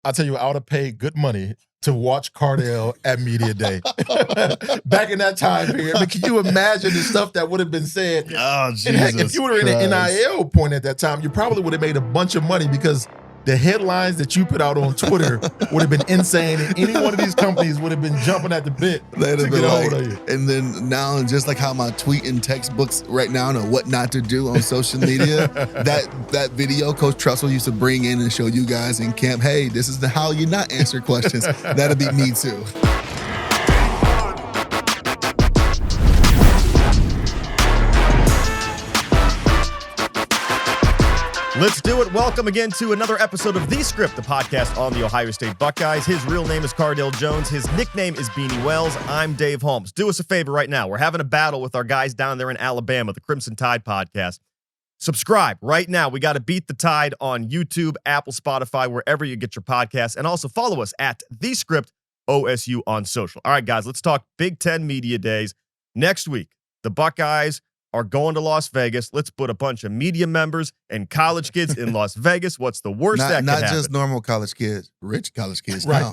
I tell you, I would have paid good money to watch Cardale at Media Day. Back in that time period. I mean, can you imagine the stuff that would have been said? Oh, Jesus And heck, if you were in an NIL point at that time, you probably would have made a bunch of money because the headlines that you put out on Twitter would have been insane, and any one of these companies would have been jumping at the bit They'd to have get been a hold like, of you. and then now, just like how my tweet and textbooks right now know what not to do on social media, that video Coach Trussell used to bring in and show you guys in camp, hey, this is how you not answer questions. That'll be me too. Let's do it. Welcome again to another episode of The Script, the podcast on the Ohio State Buckeyes. His real name is Cardale Jones. His nickname is Beanie Wells. I'm Dave Holmes. Do us a favor right now. We're having a battle with our guys down there in Alabama, the Crimson Tide podcast. Subscribe right now. We got to beat the Tide on YouTube, Apple, Spotify, wherever you get your podcasts. And also follow us at The Script OSU on social. All right, guys, let's talk Big Ten Media Days. Next week, the Buckeyes are going to Las Vegas. Let's put a bunch of media members and college kids in Las Vegas. What's the worst that could happen? Not just normal college kids, rich college kids. Right. Now.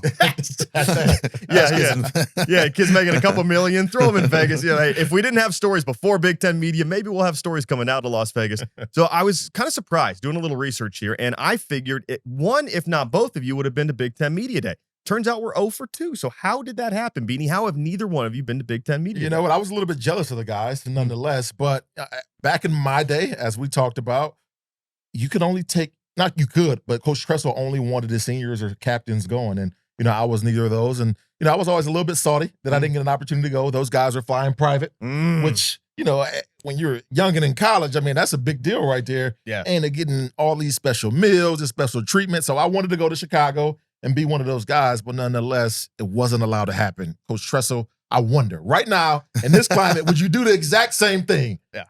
Yeah, kids making a couple million, throw them in Vegas. You know, hey, if we didn't have stories before Big Ten Media, maybe we'll have stories coming out of Las Vegas. So I was kind of surprised doing a little research here, and I figured one, if not both of you, would have been to Big Ten Media Day. Turns out we're 0 for 2. So how did that happen, Beanie? How have neither one of you been to Big Ten Media Day? You know what? I was a little bit jealous of the guys, nonetheless. But back in my day, as we talked about, you could only take, not you could, but Coach Tressel only wanted his seniors or captains going. And, you know, I was neither of those. And, you know, I was always a little bit salty that I didn't get an opportunity to go. Those guys are flying private, which, you know, when you're young and in college, I mean, that's a big deal right there. Yeah. And they're getting all these special meals and special treatment. So I wanted to go to Chicago and be one of those guys, but nonetheless, it wasn't allowed to happen. Coach Tressel, I wonder, right now, in this climate, would you do the exact same thing? Yeah.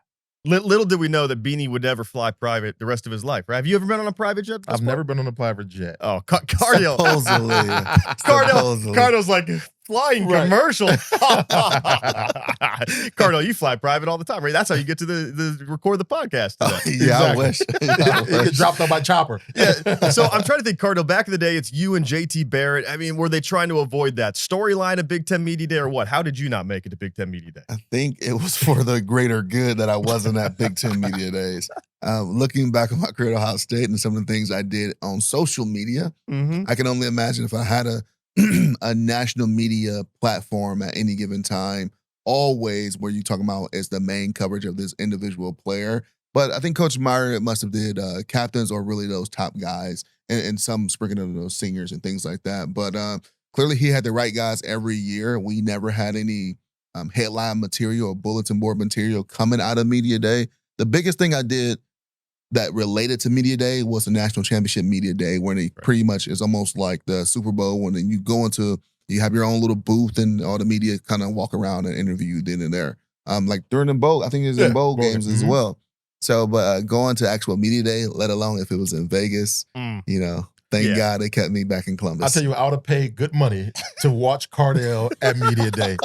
Little did we know that Beanie would never fly private the rest of his life, right? Have you ever been on a private jet? I've never been on a private jet. Oh, Cardale. Supposedly. Cardale's like, flying commercial. Cardale, you fly private all the time, right? That's how you get to the record the podcast today. Yeah, I wish. You get dropped on by chopper. Yeah. So I'm trying to think, Cardale, back in the day, it's you and JT Barrett. I mean, were they trying to avoid that storyline of Big Ten Media Day or what? How did you not make it to Big Ten Media Day? I think it was for the greater good that I wasn't at Big Ten Media Days. Looking back on my career at Ohio State and some of the things I did on social media, I can only imagine if I had a national media platform at any given time, always where you talking about is the main coverage of this individual player. But I think Coach Meyer must have did captains or really those top guys and some sprinkling of those seniors and things like that. But clearly he had the right guys every year. We never had any headline material or bulletin board material coming out of Media Day. The biggest thing I did that related to Media Day was the National Championship Media Day, when it pretty much is almost like the Super Bowl, when you go into, you have your own little booth and all the media kind of walk around and interview you then and there. Like during the bowl, I think it was in bowl games as well. So, but going to actual Media Day, let alone if it was in Vegas, you know, thank God they kept me back in Columbus. I tell you, I would have paid good money to watch Cardale at Media Day.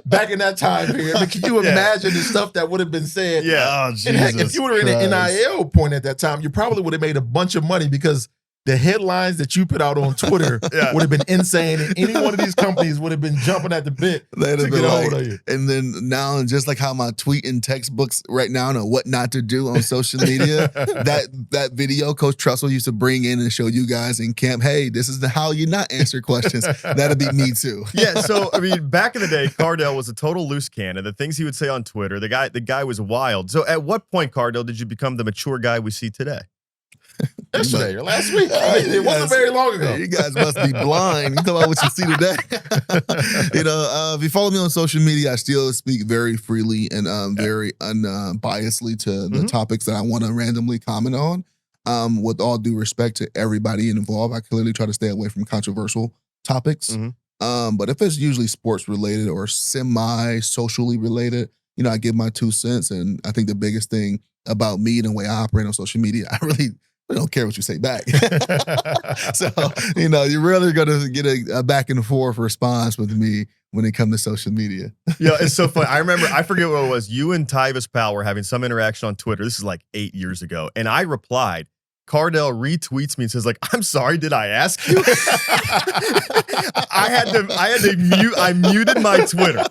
Back in that time period, I mean, can you imagine the stuff that would have been said? Yeah. Oh, Jesus And heck, if you were in an Christ. NIL point at that time, you probably would have made a bunch of money because the headlines that you put out on Twitter would have been insane, and any one of these companies would have been jumping at the bit They'd to have get been a like, hold of you. and then now, just like how my tweet and textbooks right now know what not to do on social media, that video Coach Trussell used to bring in and show you guys in camp, hey, this is how you not answer questions. That'll be me too. Yeah, so I mean, back in the day, Cardale was a total loose cannon. The things he would say on Twitter, the guy was wild. So at what point, Cardale, did you become the mature guy we see today? Yesterday or last week. I mean, it wasn't very long ago. You guys must be blind. You talk about what you see today. If you follow me on social media, I still speak very freely and very unbiasedly to the topics that I want to randomly comment on. With all due respect to everybody involved, I clearly try to stay away from controversial topics. But if it's usually sports related or semi-socially related, you know, I give my 2 cents. And I think the biggest thing about me and the way I operate on social media, I really don't care what you say back. So, you know, you're really going to get a back and forth response with me when it comes to social media. Yeah, it's so funny. I forget what it was. You and Tyvis Powell were having some interaction on Twitter. This is like 8 years ago. And I replied, Cardale retweets me and says, like, I'm sorry, did I ask you? I muted my Twitter.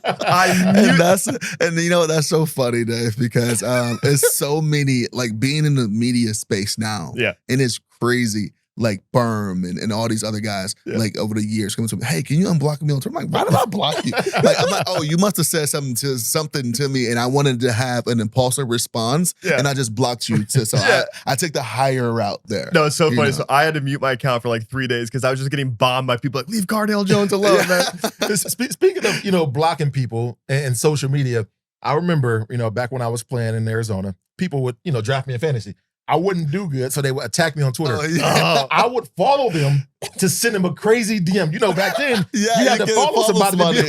And you know what? That's so funny, Dave, because it's so many, like being in the media space now. Yeah. And it's crazy. Like Berm and all these other guys, like over the years, coming to me, hey, can you unblock me on Twitter? I'm like, why did I block you? I'm like, oh, you must have said something to me, and I wanted to have an impulsive response, and I just blocked you. So I took the higher route there. No, it's so funny. know? So I had to mute my account for like 3 days because I was just getting bombed by people like, leave Cardale Jones alone, man. Speaking of, blocking people and social media, I remember, back when I was playing in Arizona, people would, draft me in fantasy. I wouldn't do good, so they would attack me on Twitter. I would follow them to send them a crazy DM. Back then, you had to follow somebody.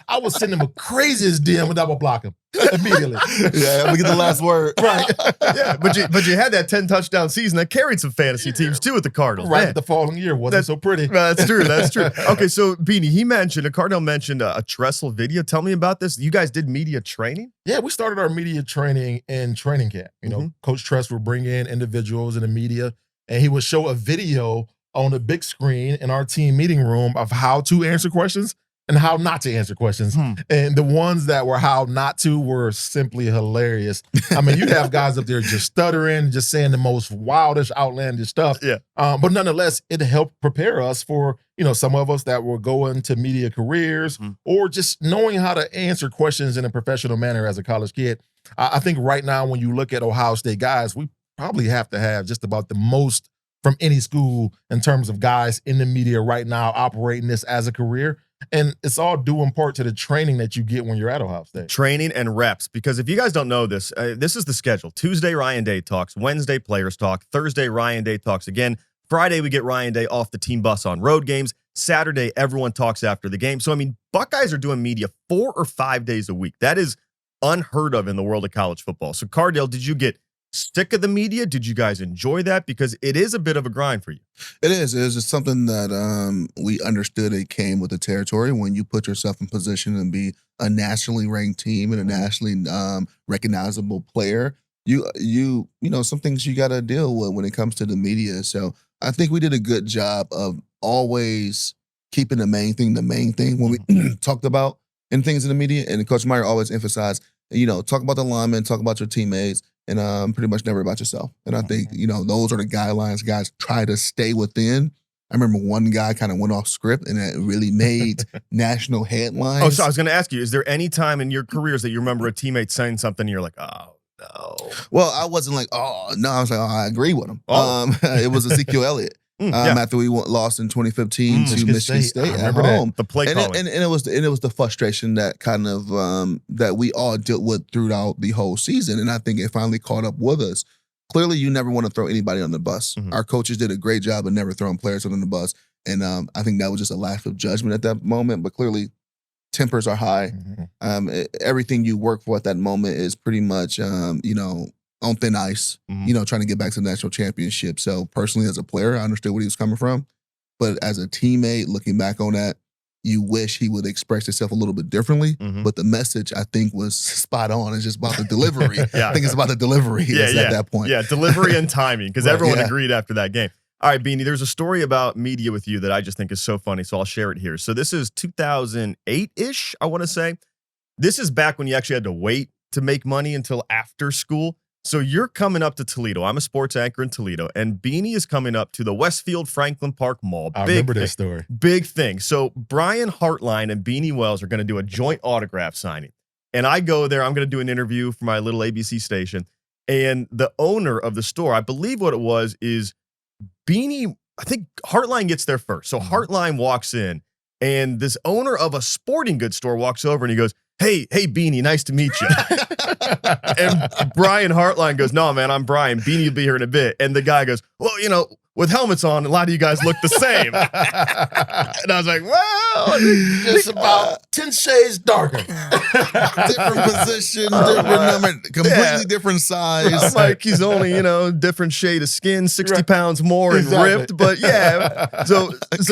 I would send them a craziest DM and I would block them immediately. We get the last word. Right. Yeah, but you had that 10 touchdown season that carried some fantasy teams too with the Cardinals. Right. Man. The following year wasn't so pretty. That's true. That's true. Okay, so Beanie, Cardale mentioned a Tressel video. Tell me about this. You guys did media training? Yeah, we started our media training in training camp. Coach Tress would bring in individuals in the media, and he would show a video on a big screen in our team meeting room of how to answer questions and how not to answer questions. And the ones that were how not to were simply hilarious. I mean, you'd have guys up there just stuttering, just saying the most wildish, outlandish stuff. Yeah. But nonetheless, it helped prepare us for, some of us that were going to media careers or just knowing how to answer questions in a professional manner as a college kid. I think right now, when you look at Ohio State guys, we probably have to have just about the most from any school in terms of guys in the media right now operating this as a career. And it's all due in part to the training that you get when you're at Ohio State. Training and reps. Because if you guys don't know this, this is the schedule. Tuesday, Ryan Day talks. Wednesday, players talk. Thursday, Ryan Day talks again. Friday, we get Ryan Day off the team bus on road games. Saturday, everyone talks after the game. So, I mean, Buckeyes are doing media 4 or 5 days a week. That is unheard of in the world of college football. So, Cardale, did you get sick of the media? Did you guys enjoy that? Because it is a bit of a grind for you. It is. It is just something that we understood it came with the territory when you put yourself in position and be a nationally ranked team and a nationally recognizable player. You know, some things you got to deal with when it comes to the media. So I think we did a good job of always keeping the main thing when we talked about and things in the media. And Coach Meyer always emphasized, talk about the linemen, talk about your teammates, and pretty much never about yourself. And I think, those are the guidelines guys try to stay within. I remember one guy kind of went off script and it really made national headlines. Oh, so I was going to ask you, is there any time in your careers that you remember a teammate saying something and you're like, oh, no? Well, I wasn't like, oh, no. I was like, oh, I agree with him. It was Ezekiel Elliott. After we lost in 2015 to Michigan State at home. The play calling. And it was the frustration that kind of that we all dealt with throughout the whole season. And I think it finally caught up with us. Clearly, you never want to throw anybody on the bus. Our coaches did a great job of never throwing players on the bus. And I think that was just a lack of judgment at that moment. But clearly, tempers are high. Everything you work for at that moment is pretty much, on thin ice, trying to get back to the national championship. So personally, as a player, I understood where he was coming from. But as a teammate, looking back on that, you wish he would express himself a little bit differently. But the message, I think, was spot on. It's just about the delivery. I think it's about the delivery at that point. Yeah, delivery and timing, because everyone agreed after that game. All right, Beanie, there's a story about media with you that I just think is so funny, so I'll share it here. So this is 2008-ish, I want to say. This is back when you actually had to wait to make money until after school. So you're coming up to Toledo. I'm a sports anchor in Toledo, and Beanie is coming up to the Westfield Franklin Park Mall. I remember this story. Big thing. So Brian Hartline and Beanie Wells are going to do a joint autograph signing. And I go there. I'm going to do an interview for my little ABC station. And the owner of the store, I believe what it was, is Beanie. I think Hartline gets there first. So Hartline walks in, and this owner of a sporting goods store walks over, and he goes, Hey, Beanie, nice to meet you. And Brian Hartline goes, no, man, I'm Brian. Beanie will be here in a bit. And the guy goes, well, with helmets on, a lot of you guys look the same. And I was like, well, just about 10 shades darker. Different position, different number, completely different size. I'm like, he's only, different shade of skin, 60 pounds more and ripped. But yeah. So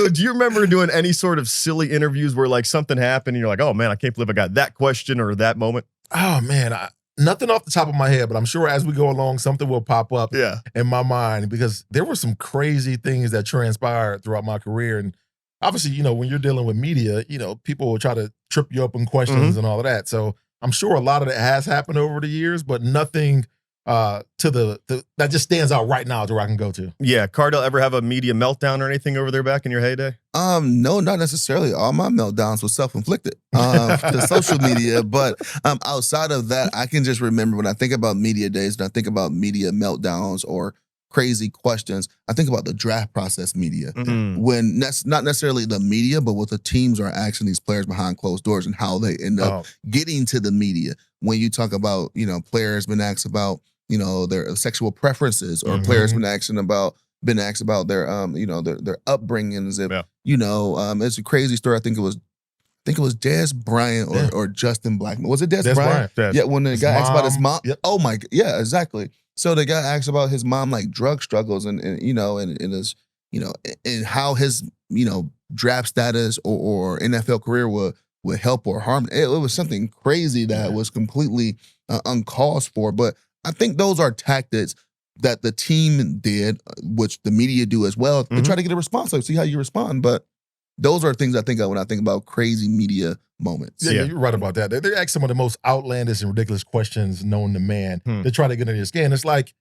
do you remember doing any sort of silly interviews where like something happened and you're like, oh man, I can't believe I got that question or that moment? Oh man, nothing off the top of my head, but I'm sure as we go along, something will pop up in my mind because there were some crazy things that transpired throughout my career. And obviously, you know, when you're dealing with media, you know, people will try to trip you up in questions and all of that. So I'm sure a lot of that has happened over the years, but nothing that just stands out right now to where I can go to. Yeah. Cardale, ever have a media meltdown or anything over there back in your heyday? No, not necessarily. All my meltdowns were self-inflicted to social media. But outside of that, I can just remember when I think about media days, and I think about media meltdowns or crazy questions, I think about the draft process media. When that's not necessarily the media, but what the teams are asking these players behind closed doors and how they end up getting to the media. When you talk about, you know, players been asked about, you know, their sexual preferences, or players been asked about their you know, their upbringings. If you know, it's a crazy story. I think it was Dez Bryant or Justin Blackman. Was it Dez Bryant? Yeah, when the guy asked about his mom. Oh my, yeah, exactly. So the guy asked about his mom, like drug struggles, and you know, and his, you know, and how his, you know, draft status or NFL career would help or harm. It was something crazy that was completely uncalled for. But I think those are tactics that the team did, which the media do as well, to try to get a response, like see how you respond. But those are things I think of when I think about crazy media moments. Yeah, you're right about that. They ask some of the most outlandish and ridiculous questions known to man to try to get under your skin. It's like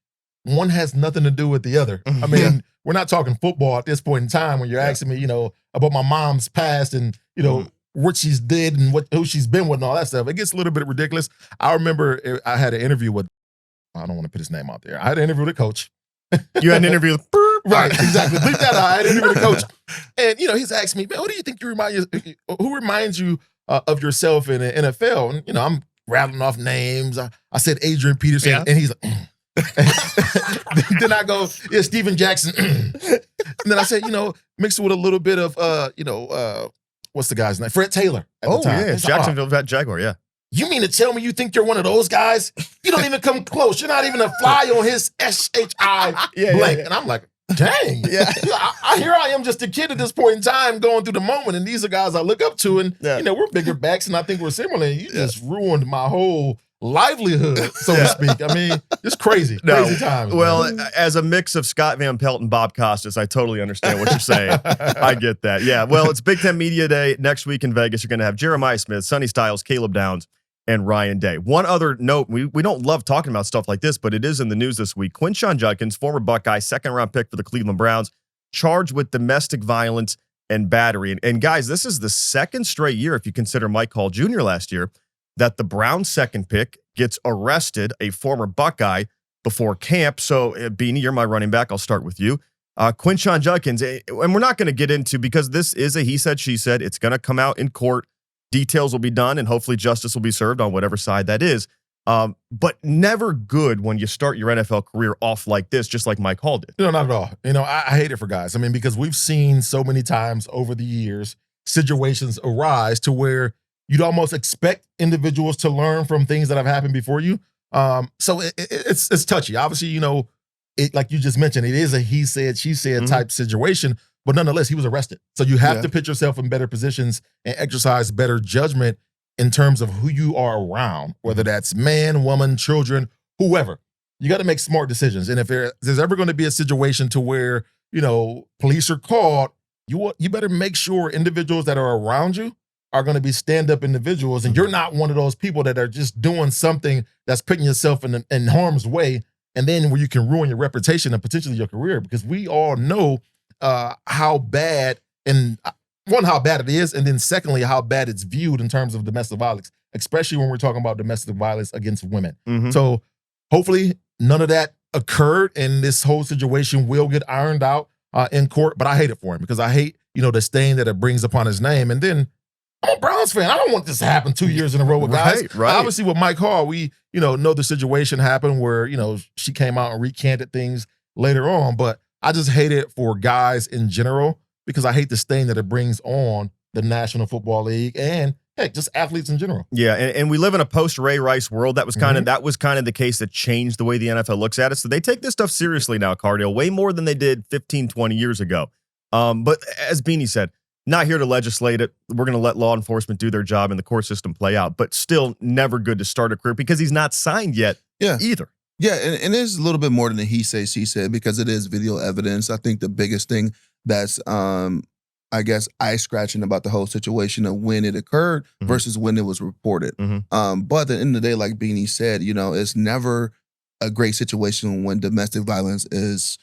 one has nothing to do with the other. I mean, we're not talking football at this point in time when you're asking me, you know, about my mom's past and, you know, what she's did and who she's been with and all that stuff. It gets a little bit ridiculous. I remember I had an interview with, I don't want to put his name out there. I had an interview with a coach. You had an interview with right, exactly. Bleep that out. I had an interview with a coach. And, you know, he's asked me, man, who do you think who reminds you of yourself in the NFL? And, you know, I'm rattling off names. I said Adrian Peterson, and he's like, then I go, yeah, Steven Jackson. And then I said, you know, mixed with a little bit of, you know, what's the guy's name? Fred Taylor at the time. Yeah, Jacksonville Jaguar, yeah. You mean to tell me you think you're one of those guys? You don't even come close. You're not even a fly on his SHI blank. And I'm like, dang. Here I am, just a kid at this point in time going through the moment. And these are guys I look up to. And, you know, we're bigger backs and I think we're similar. And you just ruined my whole livelihood, so to speak. I mean, it's crazy. Crazy times. Well, as a mix of Scott Van Pelt and Bob Costas, I totally understand what you're saying. I get that. Yeah. Well, it's Big Ten Media Day next week in Vegas. You're going to have Jeremiah Smith, Sonny Styles, Caleb Downs, and Ryan Day. One other note, we don't love talking about stuff like this, but it is in the news this week. Quinshon Judkins, former Buckeye, second-round pick for the Cleveland Browns, charged with domestic violence and battery. And guys, this is the second straight year, if you consider Mike Hall Jr. last year, that the Browns' second pick gets arrested, a former Buckeye, before camp. So, Beanie, you're my running back. I'll start with you. Quinshon Judkins, and we're not going to get into, because this is a he said, she said. It's going to come out in court. Details will be done, and hopefully justice will be served on whatever side that is. But never good when you start your NFL career off like this, just like Mike Hall did. No, not at all. You know, I hate it for guys. I mean, because we've seen so many times over the years, situations arise to where you'd almost expect individuals to learn from things that have happened before you. So it's touchy. Obviously, you know, like you just mentioned, it is a he said, she said type situation. But nonetheless, he was arrested. So you have to put yourself in better positions and exercise better judgment in terms of who you are around, whether that's man, woman, children, whoever. You got to make smart decisions. And if there's ever going to be a situation to where, you know, police are called, you better make sure individuals that are around you are going to be stand-up individuals, and you're not one of those people that are just doing something that's putting yourself in harm's way, and then where you can ruin your reputation and potentially your career, because we all know how bad, and one, how bad it is, and then secondly, how bad it's viewed in terms of domestic violence, especially when we're talking about domestic violence against women. So hopefully none of that occurred, and this whole situation will get ironed out in court. But I hate it for him, because I hate, you know, the stain that it brings upon his name. And then I'm a Browns fan. I don't want this to happen 2 years in a row with guys. Right. Obviously, with Mike Hall, we, you know the situation happened where, you know, she came out and recanted things later on. But I just hate it for guys in general, because I hate the stain that it brings on the National Football League and, heck, just athletes in general. Yeah, and we live in a post-Ray Rice world. That was kind of the case that changed the way the NFL looks at it. So they take this stuff seriously now, Cardale, way more than they did 15, 20 years ago. But as Beanie said, not here to legislate it. We're going to let law enforcement do their job and the court system play out, but still never good to start a career because he's not signed yet either. Yeah, and it's a little bit more than a he say, she said, because it is video evidence. I think the biggest thing that's, I guess, eye-scratching about the whole situation of when it occurred versus when it was reported. But at the end of the day, like Beanie said, it's never a great situation when domestic violence is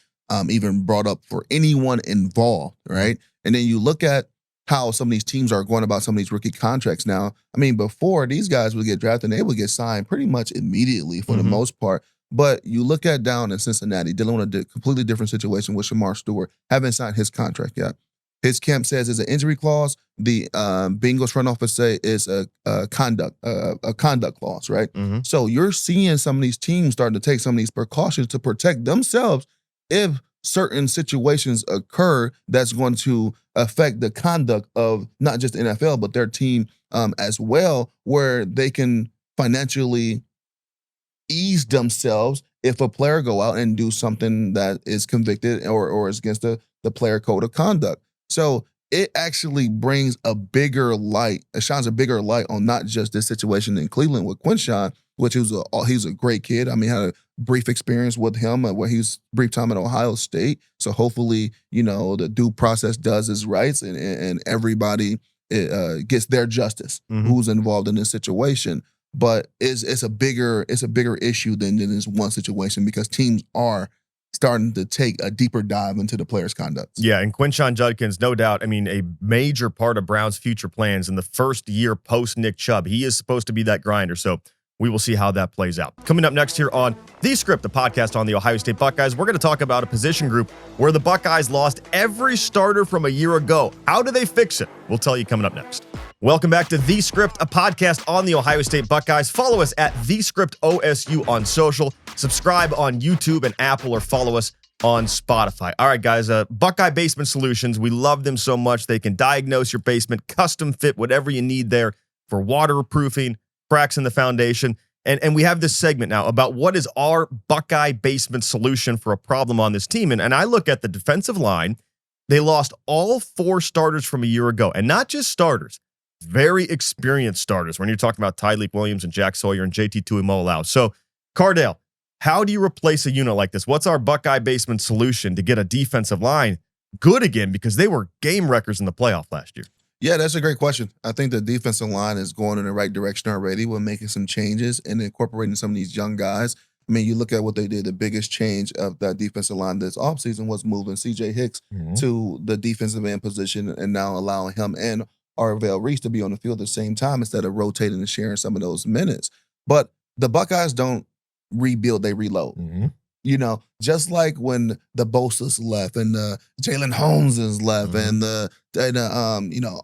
even brought up for anyone involved, right? And then you look at how some of these teams are going about some of these rookie contracts now. I mean, before, these guys would get drafted and they would get signed pretty much immediately for the most part. But you look at down in Cincinnati, dealing with a completely different situation with Shamar Stewart, haven't signed his contract yet. His camp says it's an injury clause. The Bengals front office say it's a conduct clause, right? So you're seeing some of these teams starting to take some of these precautions to protect themselves if certain situations occur that's going to affect the conduct of not just the NFL, but their team as well, where they can financially ease themselves if a player go out and do something that is convicted or is against the player code of conduct. So it actually brings a bigger light, it shines a bigger light on not just this situation in Cleveland with Quinshon, which he's a great kid. I mean, had a brief experience with him where he was brief time at Ohio State. So hopefully, the due process does its rights and everybody gets their justice who's involved in this situation. But it's a bigger issue than this one situation because teams are starting to take a deeper dive into the players' conduct. Yeah, and Quinshon Judkins, no doubt, I mean, a major part of Brown's future plans in the first year post-Nick Chubb. He is supposed to be that grinder, so we will see how that plays out. Coming up next here on The Script, the podcast on the Ohio State Buckeyes, we're going to talk about a position group where the Buckeyes lost every starter from a year ago. How do they fix it? We'll tell you coming up next. Welcome back to The Script, a podcast on the Ohio State Buckeyes. Follow us at The Script OSU on social. Subscribe on YouTube and Apple, or follow us on Spotify. All right, guys, Buckeye Basement Solutions. We love them so much. They can diagnose your basement, custom fit whatever you need there for waterproofing, cracks in the foundation. And we have this segment now about what is our Buckeye Basement solution for a problem on this team. And I look at the defensive line. They lost all 4 starters from a year ago, and not just starters. Very experienced starters when you're talking about Tyleik Williams and Jack Sawyer and JT Tuimoloau. So, Cardale, how do you replace a unit like this? What's our Buckeye Basement solution to get a defensive line good again? Because they were game wreckers in the playoff last year. Yeah, that's a great question. I think the defensive line is going in the right direction already. We're making some changes and incorporating some of these young guys. I mean, you look at what they did. The biggest change of that defensive line this offseason was moving C.J. Hicks to the defensive end position and now allowing him and Arvell Reese to be on the field at the same time instead of rotating and sharing some of those minutes. But the Buckeyes don't rebuild, they reload. Just like when the Bosa's left and the Jalen Holmes is left and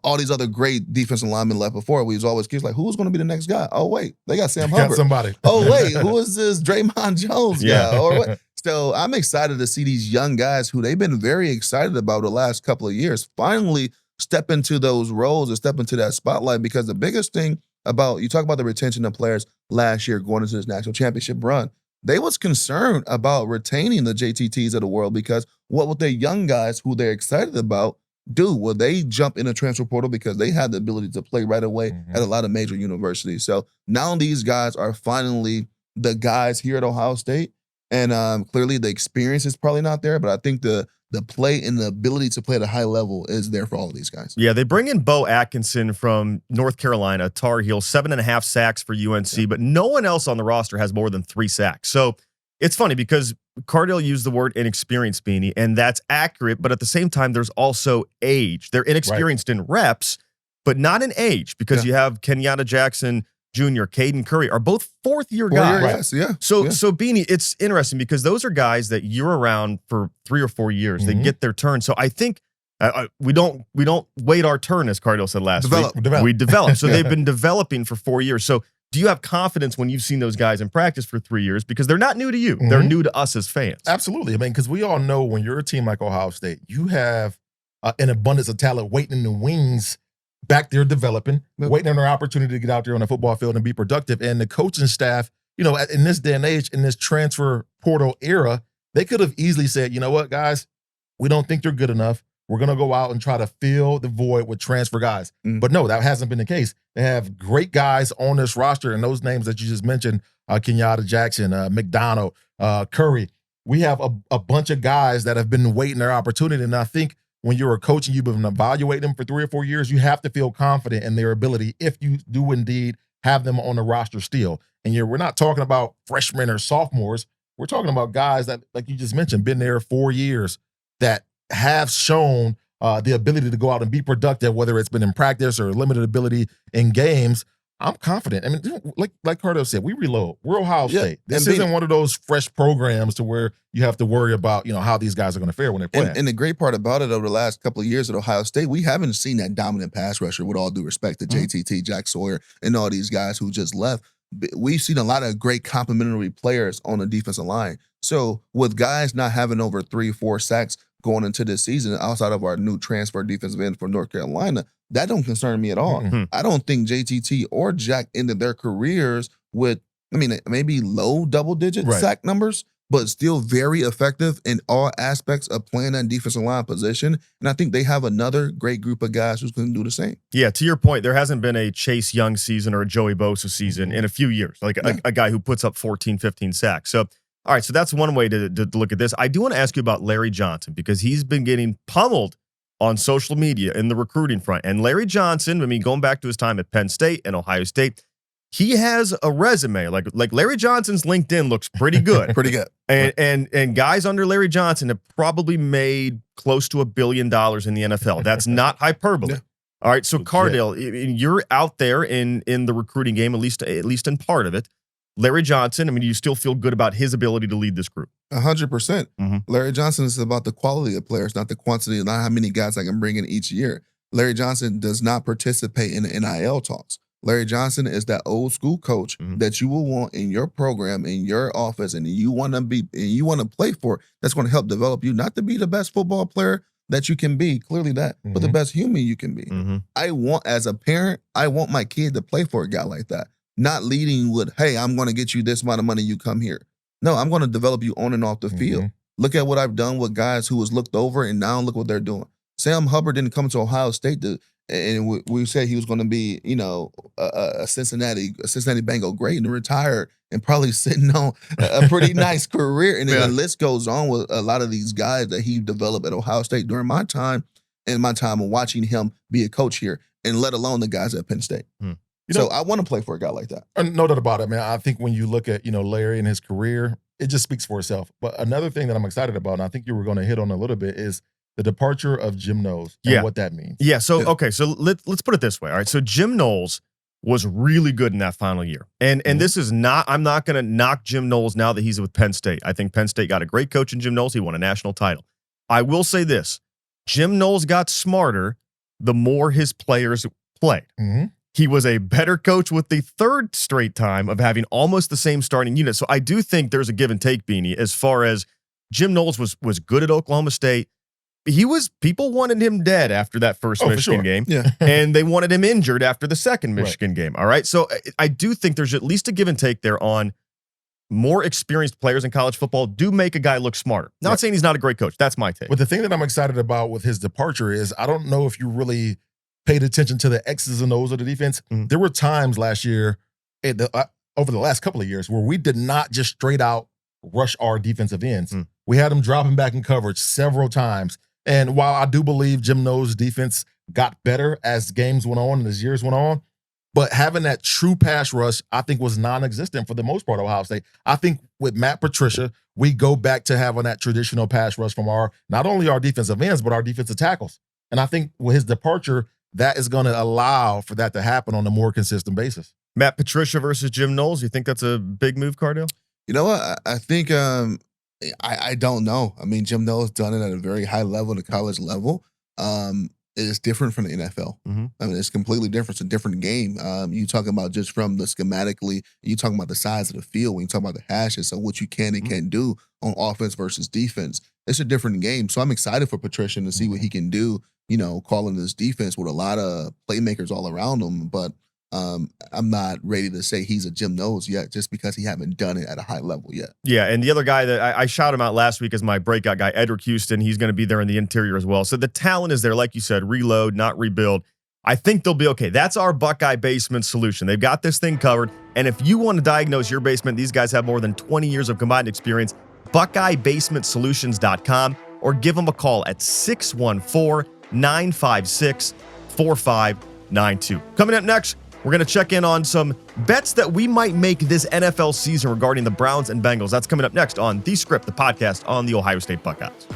all these other great defensive linemen left before, we was always kids like, who's going to be the next guy? Oh, wait, they got Sam Hubbard. Got somebody. Oh, wait, who is this Draymond Jones guy? Or what? So I'm excited to see these young guys who they've been very excited about the last couple of years finally step into those roles and step into that spotlight, because the biggest thing about, you talk about the retention of players last year going into this national championship run, they was concerned about retaining the JTTs of the world, because what would their young guys who they're excited about do? Will they jump in a transfer portal because they had the ability to play right away at a lot of major universities? So now these guys are finally the guys here at Ohio State. And clearly the experience is probably not there, but I think the play and the ability to play at a high level is there for all of these guys. Yeah, they bring in Bo Atkinson from North Carolina, Tar Heels, 7.5 sacks for UNC, but no one else on the roster has more than 3 sacks. So it's funny because Cardale used the word inexperienced, Beanie, and that's accurate, but at the same time, there's also age. They're inexperienced in reps, but not in age, because you have Kenyatta Jackson Jr., Caden Curry are both fourth-year guys. Yeah. So Beanie, it's interesting because those are guys that you're around for 3 or 4 years. They get their turn. So I think we don't wait our turn, as Cardale said last week. We develop. So they've been developing for 4 years. So do you have confidence when you've seen those guys in practice for 3 years? Because they're not new to you. They're new to us as fans. Absolutely. I mean, because we all know when you're a team like Ohio State, you have an abundance of talent waiting in the wings back there developing, waiting on their opportunity to get out there on the football field and be productive. And the coaching staff, in this day and age, in this transfer portal era, they could have easily said, you know what, guys, we don't think you're good enough. we're going to go out and try to fill the void with transfer guys. But no, that hasn't been the case. They have great guys on this roster, and those names that you just mentioned, Kenyatta Jackson, McDonald, Curry. We have a bunch of guys that have been waiting their opportunity, and I think when you're a coach and you've been evaluating them for 3 or 4 years, you have to feel confident in their ability if you do indeed have them on the roster still. And we're not talking about freshmen or sophomores. We're talking about guys that, like you just mentioned, been there 4 years that have shown the ability to go out and be productive, whether it's been in practice or limited ability in games. I'm confident. I mean, like Cardale said, we reload. We're Ohio State. This isn't one of those fresh programs to where you have to worry about, how these guys are going to fare when they play. And the great part about it over the last couple of years at Ohio State, we haven't seen that dominant pass rusher, with all due respect to JTT, Jack Sawyer, and all these guys who just left. We've seen a lot of great complementary players on the defensive line. So with guys not having over 3-4 sacks going into this season, outside of our new transfer defensive end from North Carolina, that don't concern me at all. I don't think JTT or Jack ended their careers with, maybe low double-digit sack numbers, but still very effective in all aspects of playing that defensive line position. And I think they have another great group of guys who's going to do the same. Yeah, to your point, there hasn't been a Chase Young season or a Joey Bosa season in a few years, like a guy who puts up 14, 15 sacks. So, all right, so that's one way to look at this. I do want to ask you about Larry Johnson, because he's been getting pummeled on social media in the recruiting front. And Larry Johnson, going back to his time at Penn State and Ohio State, he has a resume. Like Larry Johnson's LinkedIn looks pretty good. Pretty good. And guys under Larry Johnson have probably made close to $1 billion in the NFL. That's not hyperbole. Yeah. All right, so Cardale, you're out there in the recruiting game, at least in part of it. Larry Johnson, do you still feel good about his ability to lead this group? 100%. Larry Johnson is about the quality of players, not the quantity, not how many guys I can bring in each year. Larry Johnson does not participate in the NIL talks. Larry Johnson is that old school coach that you will want in your program, in your office, and you want to play for. That's going to help develop you, not to be the best football player that you can be, clearly that, but the best human you can be. As a parent, I want my kid to play for a guy like that. Not leading with, hey, I'm going to get you this amount of money, you come here. No, I'm going to develop you on and off the field. Look at what I've done with guys who was looked over, and now look what they're doing. Sam Hubbard didn't come to Ohio State and we said he was going to be, a Cincinnati Bengal great, and retired and probably sitting on a pretty nice career. And then the list goes on with a lot of these guys that he developed at Ohio State during my time of watching him be a coach here, and let alone the guys at Penn State. So I want to play for a guy like that. No doubt about it, man. I think when you look at, Larry and his career, it just speaks for itself. But another thing that I'm excited about, and I think you were going to hit on a little bit, is the departure of Jim Knowles and what that means. Yeah, so, okay, so let's put it this way. All right, so Jim Knowles was really good in that final year. And this is not, I'm not going to knock Jim Knowles now that he's with Penn State. I think Penn State got a great coach in Jim Knowles. He won a national title. I will say this. Jim Knowles got smarter the more his players played. He was a better coach with the third straight time of having almost the same starting unit. So I do think there's a give and take, Beanie, as far as Jim Knowles was good at Oklahoma State. People wanted him dead after that first Michigan game. Yeah. And they wanted him injured after the second Michigan game. All right. So I do think there's at least a give and take there on more experienced players in college football do make a guy look smarter. Not saying he's not a great coach. That's my take. But the thing that I'm excited about with his departure is I don't know if you really paid attention to the X's and O's of the defense. There were times last year, over the last couple of years, where we did not just straight out rush our defensive ends. We had them dropping back in coverage several times. And while I do believe Jim Knowles' defense got better as games went on and as years went on, but having that true pass rush, I think, was non-existent for the most part of Ohio State. I think with Matt Patricia, we go back to having that traditional pass rush from not only our defensive ends, but our defensive tackles. And I think with his departure, that is going to allow for that to happen on a more consistent basis. Matt Patricia versus Jim Knowles, you think that's a big move, Cardale? You know what? I think I don't know. Jim Knowles done it at a very high level, the college level. It is different from the NFL. It's completely different. It's a different game. You talking about just from the schematically, you talking about the size of the field when you talk about the hashes, so what you can and can't do on offense versus defense. It's a different game. So I'm excited for Patricia to see what he can do, calling this defense with a lot of playmakers all around him. But I'm not ready to say he's a Jim Knowles yet, just because he haven't done it at a high level yet. Yeah, and the other guy that I shot him out last week as my breakout guy, Edric Houston, he's going to be there in the interior as well. So the talent is there, like you said, reload, not rebuild. I think they'll be okay. That's our Buckeye Basement Solution. They've got this thing covered. And if you want to diagnose your basement, these guys have more than 20 years of combined experience. BuckeyeBasementSolutions.com, or give them a call at 614-956-4592. Coming up next, we're going to check in on some bets that we might make this NFL season regarding the Browns and Bengals. That's coming up next on The Script, the podcast on the Ohio State Buckeyes.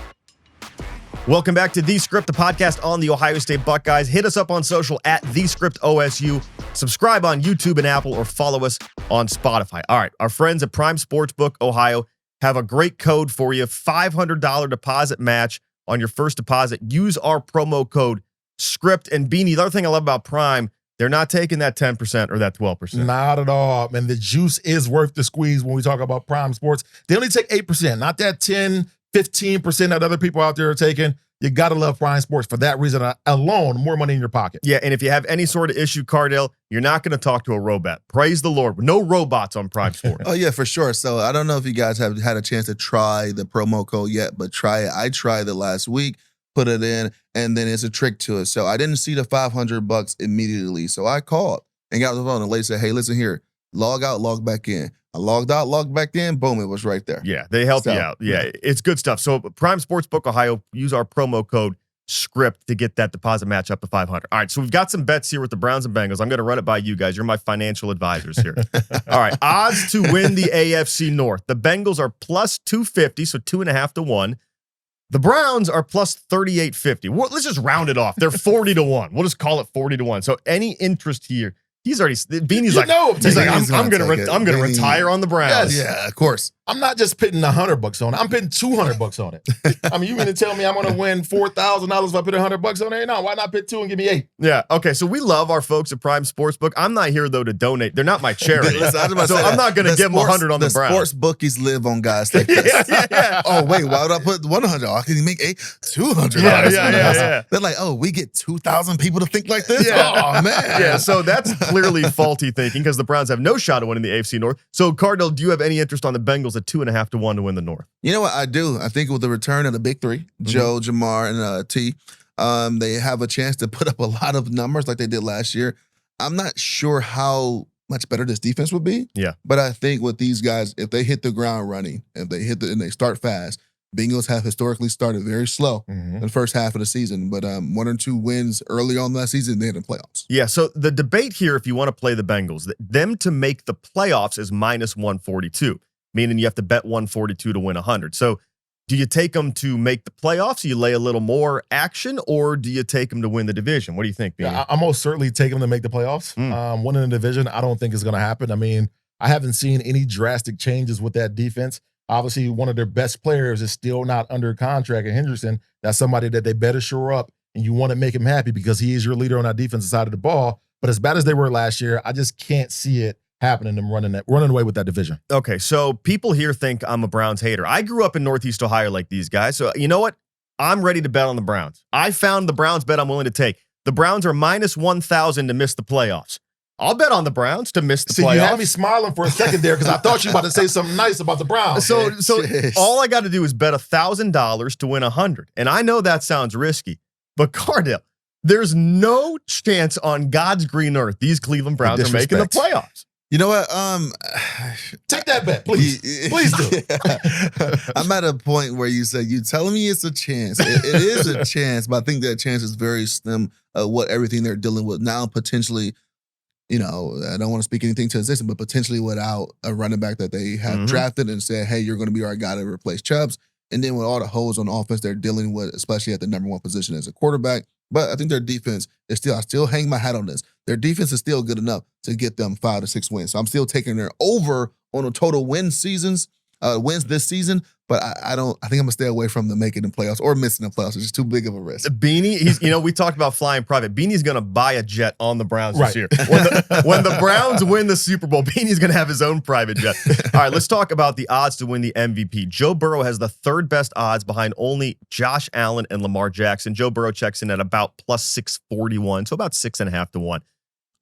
Welcome back to The Script, the podcast on the Ohio State Buckeyes. Hit us up on social at The Script OSU. Subscribe on YouTube and Apple, or follow us on Spotify. All right, our friends at Prime Sportsbook Ohio have a great code for you. $500 deposit match on your first deposit. Use our promo code SCRIPT. And Beanie, the other thing I love about Prime, they're not taking that 10% or that 12%. Not at all. Man, the juice is worth the squeeze when we talk about Prime Sports. They only take 8%, not that 10, 15% that other people out there are taking. You got to love Prime Sports for that reason alone. More money in your pocket. Yeah, and if you have any sort of issue, Cardale, you're not going to talk to a robot. Praise the Lord. No robots on Prime Sports. Oh, yeah, for sure. So I don't know if you guys have had a chance to try the promo code yet, but try it. I tried it last week, put it in, and then it's a trick to it. So I didn't see the $500 immediately. So I called and got on the phone. And the lady said, hey, listen here, log out, log back in. I logged out, logged back in, boom, it was right there. Yeah, they help you out. Yeah, it's good stuff. So Prime Sportsbook Ohio, use our promo code SCRIPT to get that deposit match up to $500. All right, so we've got some bets here with the Browns and Bengals. I'm going to run it by you guys. You're my financial advisors here. All right, odds to win the AFC North. The Bengals are plus 250, so 2.5 to 1. The Browns are plus 38.50. Well, let's just round it off. They're 40 to 1. We'll just call it 40 to 1. So any interest here? He's already. Beanie's like, I'm going to retire on the Browns. Yes. Yeah, of course. I'm not just putting $100 on it. I'm putting $200 on it. I mean, you mean to tell me I'm going to win $4,000 if I put $100 on it? No, why not put 2 and give me 8? Yeah. Okay. So we love our folks at Prime Sportsbook. I'm not here though to donate. They're not my charity, so I'm not going to give them 100 on the Browns. Sports bookies live on guys like this. Yeah. Oh wait, why would I put $100? I can make $200. Yeah. They're like, oh, we get 2,000 people to think like this. Yeah. Oh man. Yeah. So that's clearly faulty thinking because the Browns have no shot at winning the AFC North. So Cardale, do you have any interest on the Bengals at 2.5 to 1 to win the North? You know what I do? I think with the return of the big three, Joe, Jamar, and T, they have a chance to put up a lot of numbers like they did last year. I'm not sure how much better this defense would be. Yeah. But I think with these guys, if they hit the ground running, if they and they start fast, Bengals have historically started very slow in the first half of the season, but 1 or 2 wins early on that season, they had the playoffs. Yeah, so the debate here, if you want to play the Bengals, them to make the playoffs is minus 142, meaning you have to bet 142 to win 100. So do you take them to make the playoffs? You lay a little more action, or do you take them to win the division? What do you think, Beanie? Yeah, I most certainly take them to make the playoffs. Winning the division, I don't think is going to happen. I mean, I haven't seen any drastic changes with that defense. Obviously, one of their best players is still not under contract in Henderson. That's somebody that they better shore up, and you want to make him happy because he is your leader on that defensive side of the ball. But as bad as they were last year, I just can't see it happening, them running away with that division. Okay, so people here think I'm a Browns hater. I grew up in Northeast Ohio like these guys. So you know what? I'm ready to bet on the Browns. I found the Browns bet I'm willing to take. The Browns are minus 1,000 to miss the playoffs. I'll bet on the Browns to miss the playoffs. You had me smiling for a second there because I thought you were about to say something nice about the Browns. So all I got to do is bet $1,000 to win 100. And I know that sounds risky, but Cardale, there's no chance on God's green earth these Cleveland Browns are making the playoffs. You know what? Take that bet, please. Please do. I'm at a point where you say, you telling me it's a chance. It is a chance, but I think that chance is very slim of what everything they're dealing with now, potentially. You know, I don't want to speak anything to existence, but potentially without a running back that they have drafted and said, hey, you're going to be our guy to replace Chubbs. And then with all the holes on offense they're dealing with, especially at the number 1 position as a quarterback. But I think their defense is I still hang my hat on this. Their defense is still good enough to get them 5 to 6 wins. So I'm still taking their over on a total wins this season. But I think I'm going to stay away from them making the playoffs or missing the playoffs. It's just too big of a risk. Beanie, we talked about flying private. Beanie's going to buy a jet on the Browns this year. When the Browns win the Super Bowl, Beanie's going to have his own private jet. All right, let's talk about the odds to win the MVP. Joe Burrow has the 3rd best odds behind only Josh Allen and Lamar Jackson. Joe Burrow checks in at about plus 641, so about 6.5 to 1.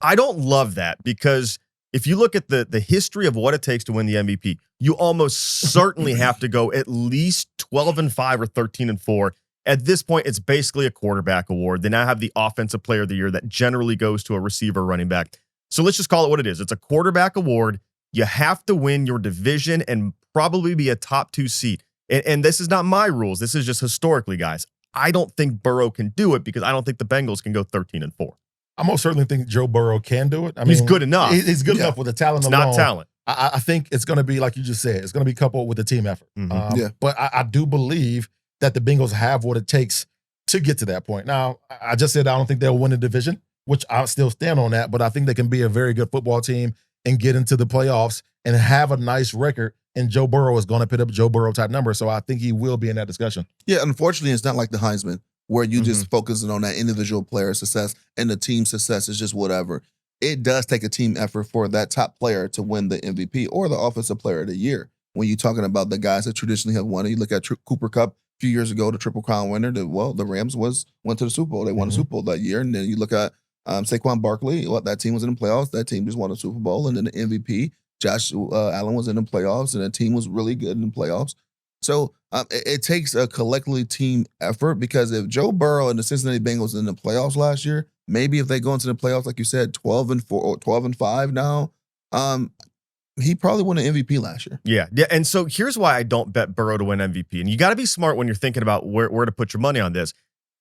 I don't love that because if you look at the history of what it takes to win the MVP, you almost certainly have to go at least 12-5 or 13-4. At this point, it's basically a quarterback award. They now have the offensive player of the year that generally goes to a receiver running back. So let's just call it what it is. It's a quarterback award. You have to win your division and probably be a top 2 seed. And this is not my rules. This is just historically, guys. I don't think Burrow can do it because I don't think the Bengals can go 13-4. I most certainly think Joe Burrow can do it. I mean, he's good enough. He's good enough with the talent alone. It's not talent. I think it's going to be, like you just said, it's going to be coupled with a team effort. But I do believe that the Bengals have what it takes to get to that point. Now, I just said I don't think they'll win the division, which I'll still stand on that, but I think they can be a very good football team and get into the playoffs and have a nice record, and Joe Burrow is going to put up Joe Burrow type numbers, so I think he will be in that discussion. Yeah, unfortunately, it's not like the Heisman, where you just focusing on that individual player success and the team success is just whatever. It does take a team effort for that top player to win the MVP or the Offensive Player of the Year. When you're talking about the guys that traditionally have won it, you look at Cooper Kupp a few years ago, the Triple Crown winner. The Rams went to the Super Bowl. They won the Super Bowl that year. And then you look at Saquon Barkley. Well, that team was in the playoffs. That team just won a Super Bowl. And then the MVP, Josh Allen, was in the playoffs, and the team was really good in the playoffs. So it takes a collectively team effort, because if Joe Burrow and the Cincinnati Bengals in the playoffs last year, maybe if they go into the playoffs, like you said, 12-4 or 12-5 now, he probably won an MVP last year. Yeah. And so here's why I don't bet Burrow to win MVP. And you got to be smart when you're thinking about where to put your money on this.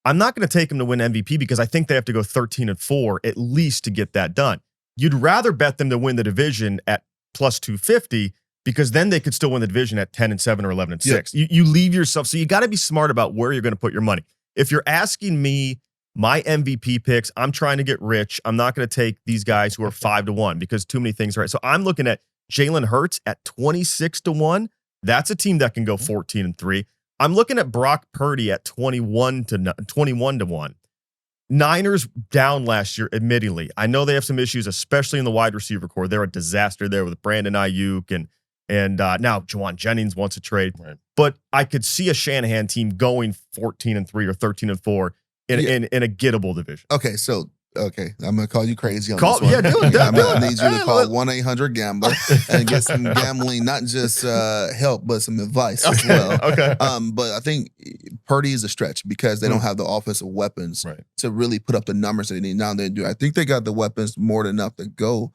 I'm not going to take him to win MVP because I think they have to go 13-4 at least to get that done. You'd rather bet them to win the division at plus 250, because then they could still win the division at 10-7 or 11-6. Yeah. You leave yourself. So you got to be smart about where you're going to put your money. If you're asking me my MVP picks, I'm trying to get rich. I'm not going to take these guys who are 5-1 because too many things are right. So I'm looking at Jalen Hurts at 26-1. That's a team that can go 14-3. I'm looking at Brock Purdy at 21-1. Niners down last year, admittedly. I know they have some issues, especially in the wide receiver core. They're a disaster there with Brandon Ayuk and now Juwan Jennings wants a trade. Right. But I could see a Shanahan team going 14-3 or 13-4 in a gettable division. Okay, so I'm gonna call you crazy on this one. Yeah, do it. I'm gonna need you to call 1-800-GAMBLER and get some gambling, not just help, but some advice as well. Okay. But I think Purdy is a stretch because they don't have the offensive weapons to really put up the numbers that they need. Now they do. I think they got the weapons more than enough to go,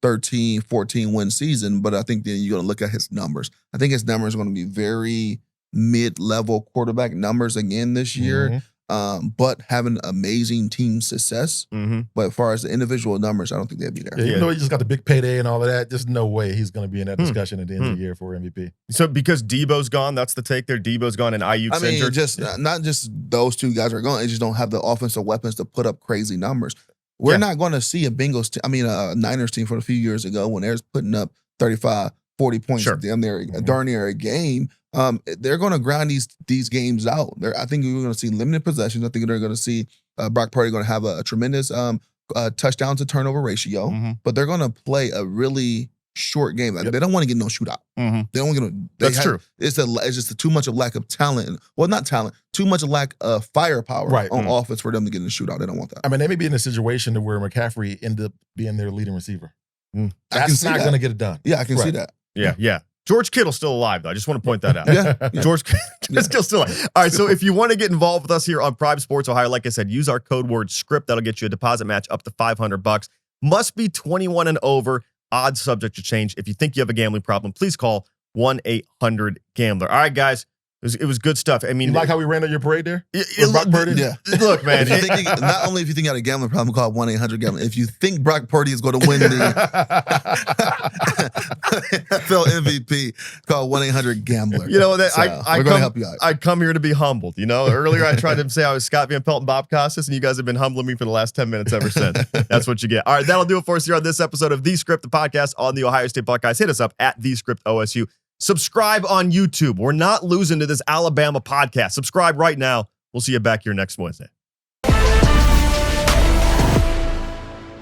13, 14 win season. But I think then you're gonna look at his numbers. I think his numbers are gonna be very mid-level quarterback numbers again this year. But having amazing team success. But as far as the individual numbers, I don't think they'll be there. Yeah, even though he just got the big payday and all of that, there's no way he's going to be in that discussion at the end of the year for MVP. So because Debo's gone, that's the take there. Debo's gone and Ayuk's injured. Not just those two guys are gone. They just don't have the offensive weapons to put up crazy numbers. We're not going to see a Niners team from a few years ago when they're putting up 35, 40 points during their game. They're going to grind these games out. I think we're going to see limited possessions. I think they're going to see Brock Purdy going to have a tremendous touchdown to turnover ratio, but they're going to play a really short game. They don't want to get no shootout. They don't get no. That's true. It's just too much of lack of talent. Well, not talent. Too much of lack of firepower on offense for them to get in the shootout. They don't want that. I mean, they may be in a situation to where McCaffrey end up being their leading receiver. That's not going to get it done. Yeah, I can see that. Yeah. George Kittle's still alive, though. I just want to point that out. George Kittle's still alive. All right, so if you want to get involved with us here on Prime Sports Ohio, like I said, use our code word SCRIPT. That'll get you a deposit match up to $500. Must be 21 and over. Odds subject to change. If you think you have a gambling problem, please call 1-800-GAMBLER. All right, guys. It was good stuff. I mean, you like how we ran on your parade there? Brock Purdy? Yeah. Look, man. Not only if you think you have a gambling problem, call 1-800-GAMBLER. If you think Brock Purdy is going to win the NFL MVP, call 1-800-GAMBLER. You know, that we're going to help you out. I come here to be humbled. Earlier I tried to say I was Scott Van Pelt and Bob Costas, and you guys have been humbling me for the last 10 minutes ever since. That's what you get. All right, that'll do it for us here on this episode of The Script, the podcast on the Ohio State Buckeyes. Hit us up at The Script OSU. Subscribe on YouTube. We're not losing to this Alabama podcast. Subscribe right now. We'll see you back here next Wednesday.